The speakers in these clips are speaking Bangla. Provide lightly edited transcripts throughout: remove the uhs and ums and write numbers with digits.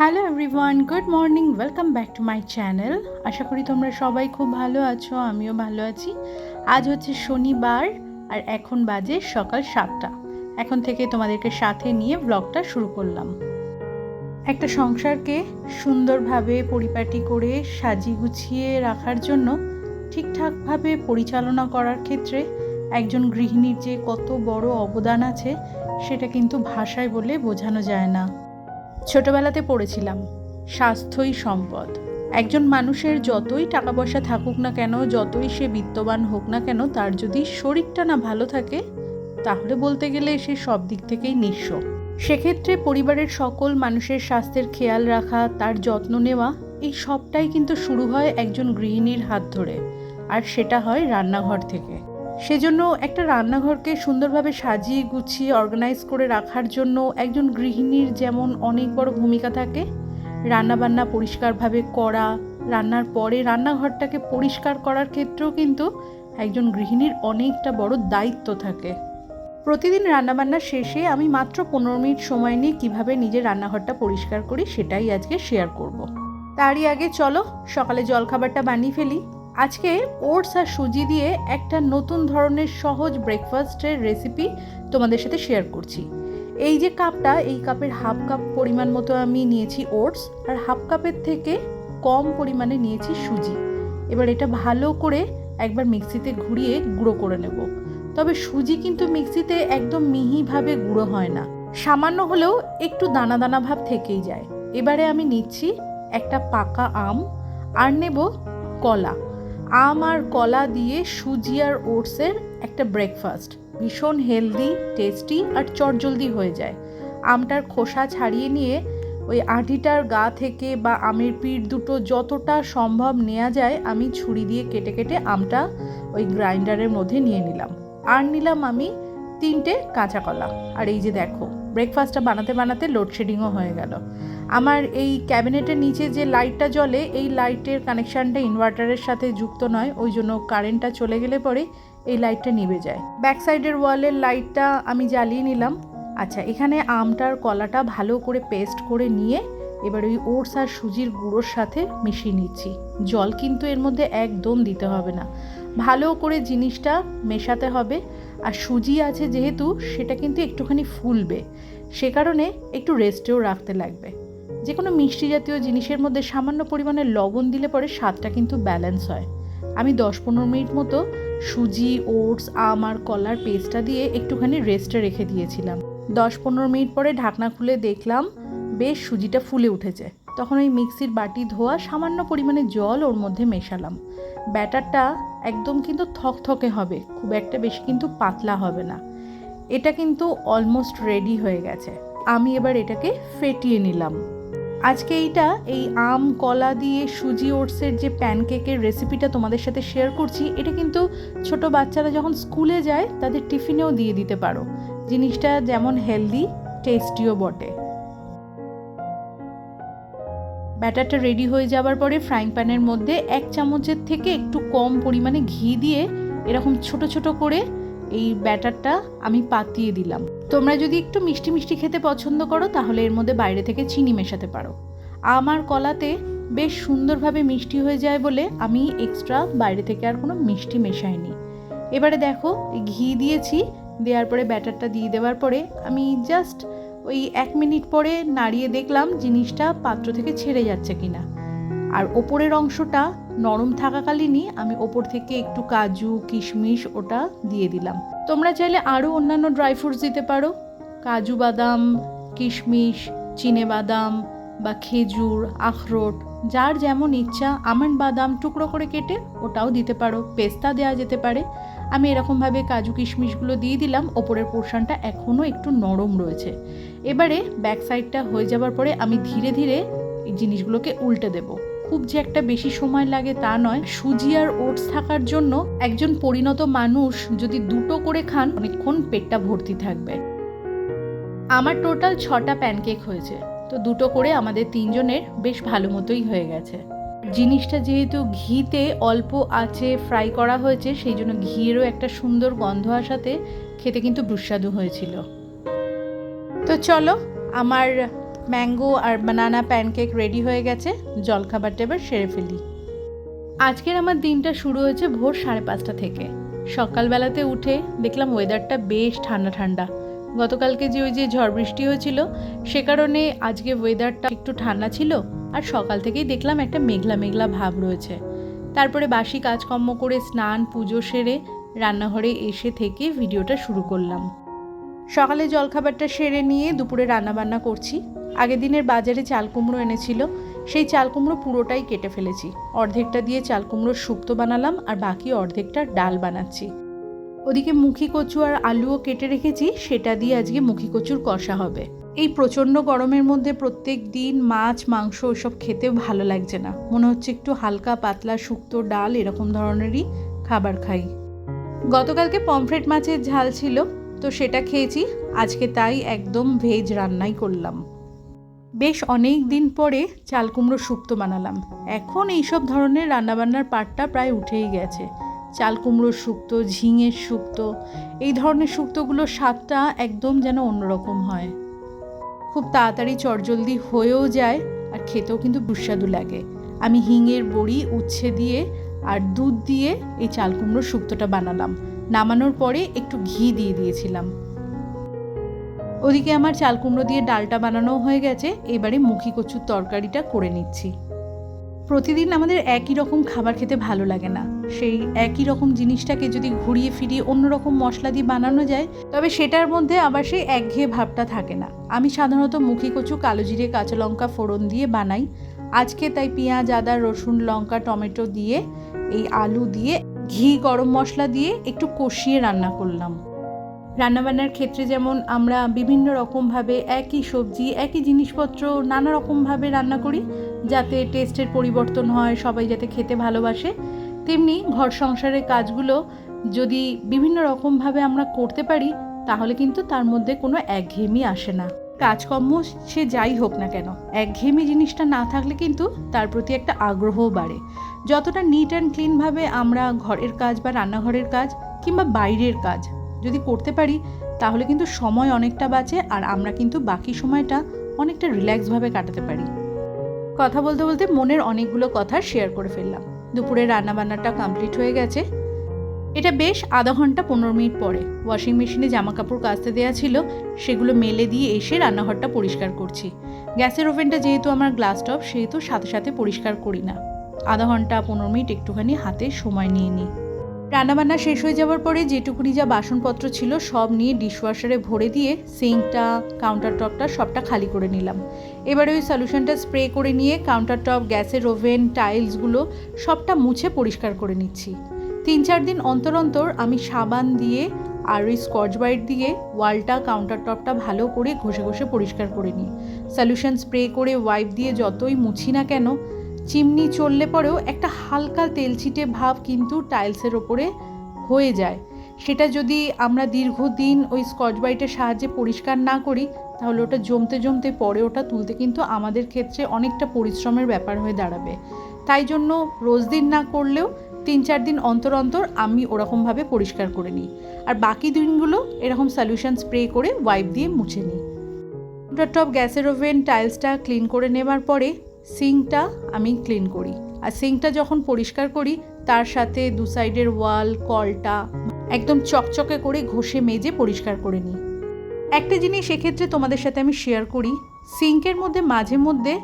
Hello everyone, good morning, welcome back to my channel. আশা করি তোমরা সবাই খুব ভালো আছো, আমিও ভালো আছি। আজ হচ্ছে শনিবার আর এখন বাজে সকাল 7টা। এখন থেকে তোমাদেরকে সাথে নিয়ে ব্লগটা শুরু করলাম। একটা সংসারকে সুন্দরভাবে পরিপাটি করে সাজিয়ে গুছিয়ে রাখার জন্য, ঠিকঠাকভাবে পরিচালনা করার ক্ষেত্রে একজন গৃহিণীর যে কত বড় অবদান আছে সেটা কিন্তু ভাষায় বলে বোঝানো যায় না। ছোটবেলাতে পড়েছিলাম স্বাস্থ্যই সম্পদ। একজন মানুষের যতই টাকা পয়সা থাকুক না কেন, যতই সে বিত্তবান হোক না কেন, তার যদি শরীরটা না ভালো থাকে তাহলে বলতে গেলে সে সব দিক থেকেই নিঃস্ব। সেক্ষেত্রে পরিবারের সকল মানুষের স্বাস্থ্যের খেয়াল রাখা, তার যত্ন নেওয়া, এই সবটাই কিন্তু শুরু হয় একজন গৃহিণীর হাত ধরে, আর সেটা হয় রান্নাঘর থেকে। সেজন্য একটা রান্নাঘরকে সুন্দরভাবে সাজিয়ে গুছিয়ে অর্গানাইজ করে রাখার জন্য একজন গৃহিণীর যেমন অনেক বড় ভূমিকা থাকে, রান্নাবান্না পরিষ্কারভাবে করা, রান্নার পরে রান্নাঘরটাকে পরিষ্কার করার ক্ষেত্রেও কিন্তু একজন গৃহিণীর অনেকটা বড় দায়িত্ব থাকে। প্রতিদিন রান্নাবান্না শেষে আমি মাত্র 15 মিনিট সময় নিয়ে কীভাবে নিজের রান্নাঘরটা পরিষ্কার করি সেটাই আজকে শেয়ার করব। তারই আগে চলো সকালে জলখাবারটা বানিয়ে ফেলি। আজকে ওটস আর সুজি দিয়ে একটা নতুন ধরনের সহজ ব্রেকফাস্টের রেসিপি তোমাদের সাথে শেয়ার করছি। এই যে কাপটা, এই কাপের হাফ কাপ পরিমাণ মতো আমি নিয়েছি ওটস, আর হাফ কাপের থেকে কম পরিমাণে নিয়েছি সুজি। এবার এটা ভালো করে একবার মিক্সিতে ঘুরিয়ে গুঁড়ো করে নেব। তবে সুজি কিন্তু মিক্সিতে একদম মিহিভাবে গুঁড়ো হয় না, সামান্য হলেও একটু দানা দানা ভাব থেকেই যায়। এবারে আমি নিচ্ছি একটা পাকা আম আর নেব কলা। আম আর কলা দিয়ে সুজি আর ওটসের একটা ব্রেকফাস্ট ভীষণ হেলদি, টেস্টি আর চটজলদি হয়ে যায়। আমটার খোসা ছাড়িয়ে নিয়ে ওই আঁটিটার গা থেকে বা আমের পিঠ দুটো যতটা সম্ভব নেওয়া যায় আমি ছুরি দিয়ে কেটে কেটে আমটা ওই গ্রাইন্ডারের মধ্যে নিয়ে নিলাম। আর নিলাম আমি 3টে কাঁচা কলা। আর এই যে দেখো, ব্রেকফাস্টটা বানাতে বানাতে লোডশেডিংও হয়ে গেল। আমার এই ক্যাবিনেটের নিচে যে লাইটটা জ্বলে, এই লাইটের কানেকশানটা ইনভার্টারের সাথে যুক্ত নয়, ওই জন্য কারেন্টটা চলে গেলে পরে এই লাইটটা নিভে যায়। ব্যাক সাইডের ওয়ালের লাইটটা আমি জ্বালিয়ে নিলাম। আচ্ছা, এখানে আমটার কলাটা ভালো করে পেস্ট করে নিয়ে এবার ওই ওটস আর সুজির গুঁড়োর সাথে মিশিয়ে নিচ্ছি। জল কিন্তু এর মধ্যে একদম দিতে হবে না, ভালো করে জিনিসটা মেশাতে হবে। আর সুজি আছে যেহেতু, সেটা কিন্তু একটুখানি ফুলবে, সে কারণে একটু রেস্টেও রাখতে লাগবে। যে কোনো মিষ্টি জাতীয় জিনিসের মধ্যে সামান্য পরিমাণে লবণ দিলে পরে স্বাদটা কিন্তু ব্যালেন্স হয়। আমি 10-15 মিনিট মতো সুজি, ওটস, আম আর কলার পেস্টটা দিয়ে একটুখানি রেস্টে রেখে দিয়েছিলাম। 10-15 মিনিট পরে ঢাকনা খুলে দেখলাম বেশ সুজিটা ফুলে উঠেছে। তখন ওই মিক্সির বাটি ধোয়া সামান্য পরিমাণে জল ওর মধ্যে মেশালাম। ব্যাটারটা একদম কিন্তু থকথকে হবে, খুব একটা বেশি কিন্তু পাতলা হবে না। এটা কিন্তু অলমোস্ট রেডি হয়ে গেছে। আমি এবার এটাকে ফেটিয়ে নিলাম। আজকে এই আম কলা দিয়ে সুজি ওটসের যে প্যানকেকের রেসিপিটা তোমাদের সাথে শেয়ার করছি, এটা কিন্তু ছোট বাচ্চারা যখন স্কুলে যায় তাদের টিফিনেও দিয়ে দিতে পারো। জিনিসটা যেমন হেলদি, টেস্টিও বটে। ব্যাটারটা রেডি হয়ে যাবার পরে ফ্রাইং প্যানের মধ্যে 1 চামচের থেকে একটু কম পরিমাণে ঘি দিয়ে এরকম ছোট ছোট করে এই ব্যাটারটা আমি পাতিয়ে দিলাম। তোমরা যদি একটু মিষ্টি মিষ্টি খেতে পছন্দ করো তাহলে এর মধ্যে বাইরে থেকে চিনি মেশাতে পারো। আমার কলাতে বেশ সুন্দরভাবে মিষ্টি হয়ে যায় বলে আমি এক্সট্রা বাইরে থেকে আর কোনো মিষ্টি মেশাইনি। এবারে দেখো, ঘি দিয়েছি, দেওয়ার পরে ব্যাটারটা দিয়ে দেওয়ার পরে আমি জাস্ট ওই 1 মিনিট পরে নাড়িয়ে দেখলাম জিনিসটা পাত্র থেকে ছেড়ে যাচ্ছে কিনা। আর ওপরের অংশটা নরম থাকাকালীনই আমি ওপর থেকে একটু কাজু, কিশমিশ ওটা দিয়ে দিলাম। তোমরা চাইলে আরও অন্যান্য ড্রাই ফ্রুটস দিতে পারো, কাজু বাদাম, কিশমিশ, চিনে বাদাম বা খেজুর, আখরোট, যার যেমন ইচ্ছা। আমন্ড বাদাম টুকরো করে কেটে ওটাও দিতে পারো, পেস্তা দেওয়া যেতে পারে। আমি এরকমভাবে কাজু কিশমিশগুলো দিয়ে দিলাম। ওপরের পোর্শনটা এখনও একটু নরম রয়েছে। এবারে ব্যাক সাইডটা হয়ে যাবার পরে আমি ধীরে ধীরে এই জিনিসগুলোকে উল্টে দেব। খুব যে একটা বেশি সময় লাগে তা নয়। সুজি আর ওটস থাকার জন্য একজন পরিণত মানুষ যদি 2টো করে খান অনেকক্ষণ পেটটা ভর্তি থাকবে। আমার টোটাল 6টা প্যানকেক হয়েছে, তো 2টো করে আমাদের 3 জনের বেশ ভালো মতোই হয়ে গেছে। জিনিসটা যেহেতু ঘিতে অল্প আঁচে ফ্রাই করা হয়েছে, সেই জন্য ঘিয়েরও একটা সুন্দর গন্ধ আসাতে খেতে কিন্তু সুস্বাদু হয়েছিল। তো চলো, আমার ম্যাঙ্গো আর বানানা প্যানকেক রেডি হয়ে গেছে, জলখাবারটা এবার সেরে ফেলি। আজকের আমার দিনটা শুরু হয়েছে ভোর 5:30 থেকে। সকালবেলাতে উঠে দেখলাম ওয়েদারটা বেশ ঠান্ডা ঠান্ডা। গতকালকে যে ঝড় বৃষ্টি হয়েছিল সে কারণে আজকে ওয়েদারটা একটু ঠান্ডা ছিল, আর সকাল থেকেই দেখলাম একটা মেঘলা মেঘলা ভাব রয়েছে। তারপরে বাসি কাজকর্ম করে স্নান পুজো সেরে রান্নাঘরে এসে থেকে ভিডিওটা শুরু করলাম। সকালে জলখাবারটা সেরে নিয়ে দুপুরে রান্নাবান্না করছি। আগের দিনের বাজারে চাল কুমড়ো এনেছিল, সেই চাল কুমড়ো পুরোটাই কেটে ফেলেছি। অর্ধেকটা দিয়ে চাল কুমড়োর শুক্তো বানালাম, আর বাকি অর্ধেকটা ডাল বানাচ্ছি। ওদিকে মুখি কচু আর আলুও কেটে রেখেছি, সেটা দিয়ে আজকে মুখি কচুর কষা হবে। এই প্রচণ্ড গরমের মধ্যে প্রত্যেক দিন মাছ মাংস ওসব খেতেও ভালো লাগছে না, মনে হচ্ছে একটু হালকা পাতলা শুক্তো ডাল এরকম ধরনেরই খাবার খাই। গতকালকে পমফ্রেট মাছের ঝাল ছিল, তো সেটা খেয়েছি। আজকে তাই একদম ভেজ রান্নাই করলাম। বেশ অনেক দিন পরে চাল কুমড়ো শুক্তো বানালাম। এখন এইসব ধরনের রান্নাবান্নার পাটটা প্রায় উঠেই গেছে। চাল কুমড়োর শুক্তো, ঝিঙের শুক্তো, এই ধরনের শুক্তোগুলোর স্বাদটা একদম যেন অন্যরকম হয়। খুব তাড়াতাড়ি চটজলদি হয়েও যায়, আর খেতেও কিন্তু সুস্বাদু লাগে। আমি হিঙের বড়ি, উচ্ছে দিয়ে আর দুধ দিয়ে এই চাল কুমড়োর শুক্তোটা বানালাম। নামানোর পরে একটু ঘি দিয়ে দিয়েছিলাম। ওদিকে আমার চাল কুমড়ো দিয়ে ডালটা বানানো হয়ে গেছে, এবারে মুখি কচুর তরকারিটা করে নিচ্ছি। প্রতিদিন আমাদের একই রকম খাবার খেতে ভালো লাগে না। সেই একই রকম জিনিসটাকে যদি ঘুরিয়ে ফিরিয়ে অন্যরকম মশলা দিয়ে বানানো যায়, তবে সেটার মধ্যে আবার সেই একঘেয়ে ভাবটা থাকে না। আমি সাধারণত মুখি কচু কালো জিরে কাঁচা লঙ্কা ফোড়ন দিয়ে বানাই। আজকে তাই পেঁয়াজ আদা রসুন লঙ্কা টমেটো দিয়ে এই আলু দিয়ে ঘি গরম মশলা দিয়ে একটু কষিয়ে রান্না করলাম। রান্নাবান্নার ক্ষেত্রে যেমন আমরা বিভিন্ন রকমভাবে একই সবজি একই জিনিসপত্র নানা রকমভাবে রান্না করি যাতে টেস্টের পরিবর্তন হয়, সবাই যাতে খেতে ভালোবাসে, তেমনি ঘর সংসারের কাজগুলো যদি বিভিন্ন রকমভাবে আমরা করতে পারি তাহলে কিন্তু তার মধ্যে কোনো একঘেয়েমি আসে না। কাজকর্ম সে যাই হোক না কেন, একঘেয়েমি জিনিসটা না থাকলে কিন্তু তার প্রতি একটা আগ্রহও বাড়ে। যতটা নিট অ্যান্ড ক্লিনভাবে আমরা ঘরের কাজ বা রান্নাঘরের কাজ কিংবা বাইরের কাজ যদি করতে পারি তাহলে কিন্তু সময় অনেকটা বাঁচে, আর আমরা কিন্তু বাকি সময়টা অনেকটা রিল্যাক্সভাবে কাটাতে পারি। কথা বলতে বলতে মনের অনেকগুলো কথা শেয়ার করে ফেললাম। দুপুরে রান্নাবান্নাটা কমপ্লিট হয়ে গেছে। এটা বেশ আধা ঘন্টা 15 মিনিট পরে ওয়াশিং মেশিনে জামা কাপড় কাচতে দেওয়া ছিল, সেগুলো মেলে দিয়ে এসে রান্নাঘরটা পরিষ্কার করছি। গ্যাসের ওভেনটা যেহেতু আমার গ্লাস টপ, সেহেতু সাথে সাথে পরিষ্কার করি না, আধা ঘন্টা 15 মিনিট একটুখানি হাতে সময় নিয়ে নিই। রান্নাবান্না শেষ হয়ে যাওয়ার পরে যেটুকুনি যা বাসনপত্র ছিল সব নিয়ে ডিশওয়াশারে ভরে দিয়ে সিঙ্কটা কাউন্টার টপটা সবটা খালি করে নিলাম। এবারে ওই সলিউশনটা স্প্রে করে নিয়ে কাউন্টার টপ গ্যাসের ওভেন টাইলসগুলো সবটা মুছে পরিষ্কার করে নিচ্ছি। 3-4 দিন অন্তর অন্তর আমি সাবান দিয়ে আর ওই স্কচ ব্রাইট দিয়ে ওয়ালটা কাউন্টার টপটা ভালো করে ঘষে ঘষে পরিষ্কার করে নিই। সলিউশন স্প্রে করে ওয়াইপ দিয়ে যতই মুছি না কেন, চিমনি চললে পরেও একটা হালকা তেলছিটে ভাব কিন্তু টাইলসের ওপরে হয়ে যায়। সেটা যদি আমরা দীর্ঘদিন ওই স্কচ ব্রাইটের সাহায্যে পরিষ্কার না করি তাহলে ওটা জমতে জমতে পরে ওটা তুলতে কিন্তু আমাদের ক্ষেত্রে অনেকটা পরিশ্রমের ব্যাপার হয়ে দাঁড়াবে। তাই জন্য রোজ দিন না করলেও 3-4 দিন অন্তর অন্তর আমি ওরকমভাবে পরিষ্কার করে নিই, আর বাকি দিনগুলো এরকম সলিউশন স্প্রে করে ওয়াইপ দিয়ে মুছে নিই। টপ গ্যাসের ওভেন টাইলসটা ক্লিন করে নেবার পরে সিঙ্কটা আমি ক্লিন করি, আর সিঙ্কটা যখন পরিষ্কার করি তার সাথে দু সাইডের ওয়াল কলটা একদম চকচকে করে ঘষে মেজে পরিষ্কার করে নিই। একটা জিনিস এক্ষেত্রে তোমাদের সাথে আমি শেয়ার করি, সিঙ্কের মধ্যে মাঝে মধ্যে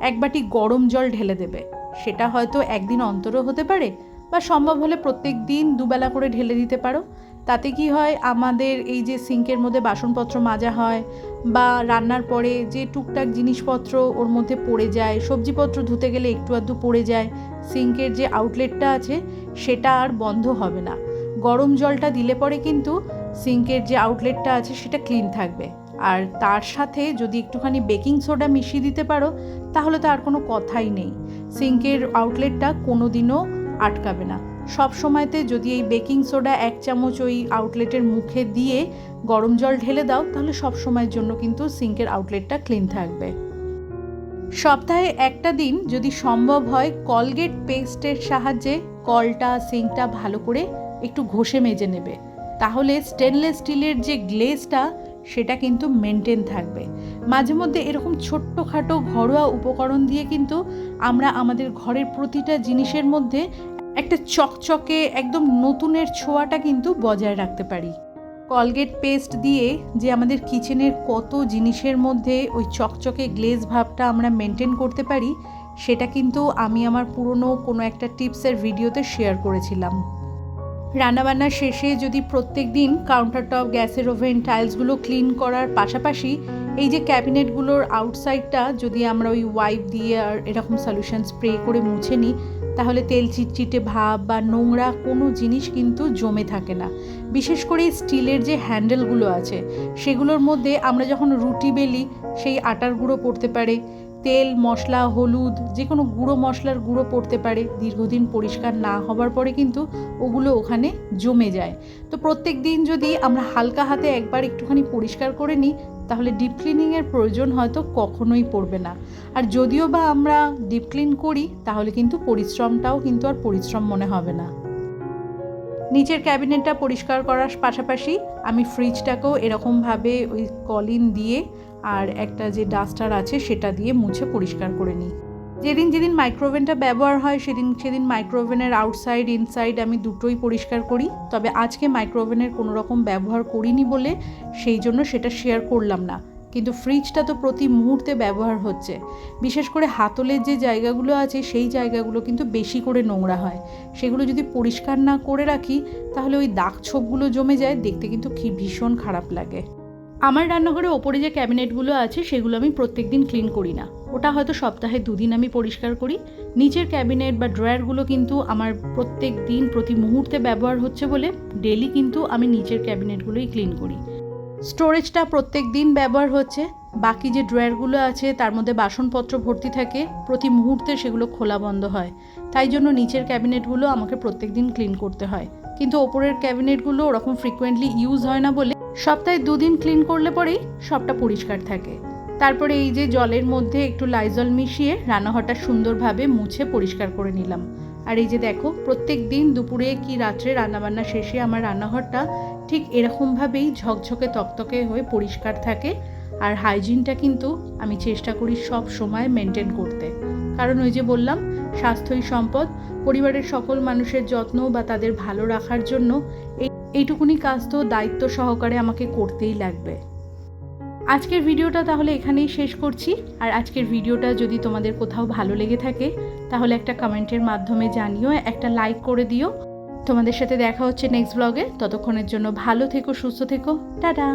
এক বাটি গরম জল ঢেলে দেবে। সেটা হয়তো একদিন অন্তরও হতে পারে, বা সম্ভব হলে প্রত্যেক দিন দুবেলা করে ঢেলে দিতে পারো। তাতে কি হয়, আমাদের এই যে সিঙ্কের মধ্যে বাসনপত্র মাজা হয় বা রান্নার পরে যে টুকটাক জিনিসপত্র ওর মধ্যে পড়ে যায়, সবজিপত্র ধুতে গেলে একটু আধটু পড়ে যায়, সিঙ্কের যে আউটলেটটা আছে সেটা আর বন্ধ হবে না। গরম জলটা দিলে পরে কিন্তু সিঙ্কের যে আউটলেটটা আছে সেটা ক্লিন থাকবে। আর তার সাথে যদি একটুখানি বেকিং সোডা মিশিয়ে দিতে পারো তাহলে তো আর কোনো কথাই নেই, সিঙ্কের আউটলেটটা কোনো দিনও আটকাবে না। সব সময়তে যদি এই বেকিং সোডা 1 চামচ ওই আউটলেটের মুখে দিয়ে গরম জল ঢেলে দাও তাহলে সব সময়ের জন্য কিন্তু সিঙ্কের আউটলেটটা ক্লিন থাকবে। সপ্তাহে একটা দিন যদি সম্ভব হয় কলগেট পেস্টের সাহায্যে কলটা সিঙ্কটা ভালো করে একটু ঘষে মেজে নেবে, তাহলে স্টেনলেস স্টিলের যে গ্লেজটা সেটা কিন্তু মেনটেন থাকবে। মাঝে মধ্যে এরকম ছোট্টখাটো ঘরোয়া উপকরণ দিয়ে কিন্তু আমরা আমাদের ঘরের প্রতিটা জিনিসের মধ্যে একটা চকচকে একদম নতুনের ছোঁয়াটা কিন্তু বজায় রাখতে পারি। কলগেট পেস্ট দিয়ে যে আমাদের কিচেনের কত জিনিসের মধ্যে ওই চকচকে গ্লেজ ভাবটা আমরা মেনটেন করতে পারি, সেটা কিন্তু আমি আমার পুরনো কোনো একটা টিপসের ভিডিওতে শেয়ার করেছিলাম। রান্নাবান্নার শেষে যদি প্রত্যেক দিন কাউন্টার টপ, গ্যাসের ওভেন, টাইলসগুলো ক্লিন করার পাশাপাশি এই যে ক্যাবিনেটগুলোর আউটসাইডটা যদি আমরা ওই ওয়াইপ দিয়ে আর এরকম সলিউশন স্প্রে করে মুছে নিই, তাহলে তেল চিটচিটে ভাব বা নোংরা কোনো জিনিস কিন্তু জমে থাকে না। বিশেষ করে স্টিলের যে হ্যান্ডেলগুলো আছে সেগুলোর মধ্যে আমরা যখন রুটি বেলি সেই আটার গুঁড়ো পড়তে পারে, তেল, মশলা, হলুদ, যে কোনো গুঁড়ো মশলার গুঁড়ো পড়তে পারে। দীর্ঘদিন পরিষ্কার না হবার পরে কিন্তু ওগুলো ওখানে জমে যায়। তো প্রত্যেক দিন যদি আমরা হালকা হাতে একবার একটুখানি পরিষ্কার করে নিই, তাহলে ডিপ ক্লিনিংয়ের প্রয়োজন হয়তো কখনোই পড়বে না। আর যদিও বা আমরা ডিপ ক্লিন করি, তাহলে কিন্তু পরিশ্রমটাও কিন্তু আর পরিশ্রম মনে হবে না। নিচের ক্যাবিনেটটা পরিষ্কার করার পাশাপাশি আমি ফ্রিজটাকেও এরকমভাবে ওই কলিন দিয়ে আর একটা যে ডাস্টার আছে সেটা দিয়ে মুছে পরিষ্কার করে নিই। যেদিন মাইক্রোওভেনটা ব্যবহার হয় সেদিন মাইক্রোওভেনের আউটসাইড ইনসাইড আমি দুটোই পরিষ্কার করি। তবে আজকে মাইক্রোওভেনের কোনো রকম ব্যবহার করিনি বলে সেই জন্য সেটা শেয়ার করলাম না। কিন্তু ফ্রিজটা তো প্রতি মুহূর্তে ব্যবহার হচ্ছে। বিশেষ করে হাতলের যে জায়গাগুলো আছে সেই জায়গাগুলো কিন্তু বেশি করে নোংরা হয়। সেগুলো যদি পরিষ্কার না করে রাখি, তাহলে ওই দাগ ছোপগুলো জমে যায়, দেখতে কিন্তু ভীষণ খারাপ লাগে। আমার রান্নাঘরে ওপরে যে ক্যাবিনেটগুলো আছে সেগুলো আমি প্রত্যেক দিন ক্লিন করি না, ওটা হয়তো সপ্তাহে 2 দিন আমি পরিষ্কার করি। নিচের ক্যাবিনেট বা ড্রয়ারগুলো কিন্তু আমার প্রত্যেক দিন প্রতি মুহূর্তে ব্যবহার হচ্ছে বলে ডেলি কিন্তু আমি নিচের ক্যাবিনেটগুলোই ক্লিন করি। স্টোরেজটা প্রত্যেক দিন ব্যবহার হচ্ছে, বাকি যে ড্রয়ারগুলো আছে তার মধ্যে বাসনপত্র ভর্তি থাকে, প্রতি মুহূর্তে সেগুলো খোলা বন্ধ হয়। তাই জন্য নিচের ক্যাবিনেটগুলো আমাকে প্রত্যেক দিন ক্লিন করতে হয়। কিন্তু ওপরের ক্যাবিনেটগুলো ওরকম ফ্রিকোয়েন্টলি ইউজ হয় না বলে সপ্তাহে 2 দিন ক্লিন করলে পরেই সবটা পরিষ্কার থাকে। তারপরে এই যে জলের মধ্যে একটু লাইজল মিশিয়ে রান্নাঘরটা সুন্দরভাবে মুছে পরিষ্কার করে নিলাম। আর এই যে দেখো, প্রত্যেক দিন দুপুরে কি রাত্রে রান্নাবান্না শেষে আমার রান্নাঘরটা ঠিক এরকমভাবেই ঝকঝকে তকতকে হয়ে পরিষ্কার থাকে। আর হাইজিনটা কিন্তু আমি চেষ্টা করি সব সময় মেনটেন করতে, কারণ ওই যে বললাম, স্বাস্থ্যই সম্পদ। পরিবারের সকল মানুষের যত্ন বা তাদের ভালো রাখার জন্য এইটুকুনি কাজ তো দায়িত্ব সহকারে আমাকে করতেই লাগবে। আজকের ভিডিওটা তাহলে এখানেই শেষ করছি। আর আজকের ভিডিওটা যদি তোমাদের কোথাও ভালো লেগে থাকে, তাহলে একটা কমেন্টের মাধ্যমে জানিও, একটা লাইক করে দিও। তোমাদের সাথে দেখা হচ্ছে নেক্সট ব্লগে। ততক্ষণের জন্য ভালো থেকো, সুস্থ থেকো, টাটা।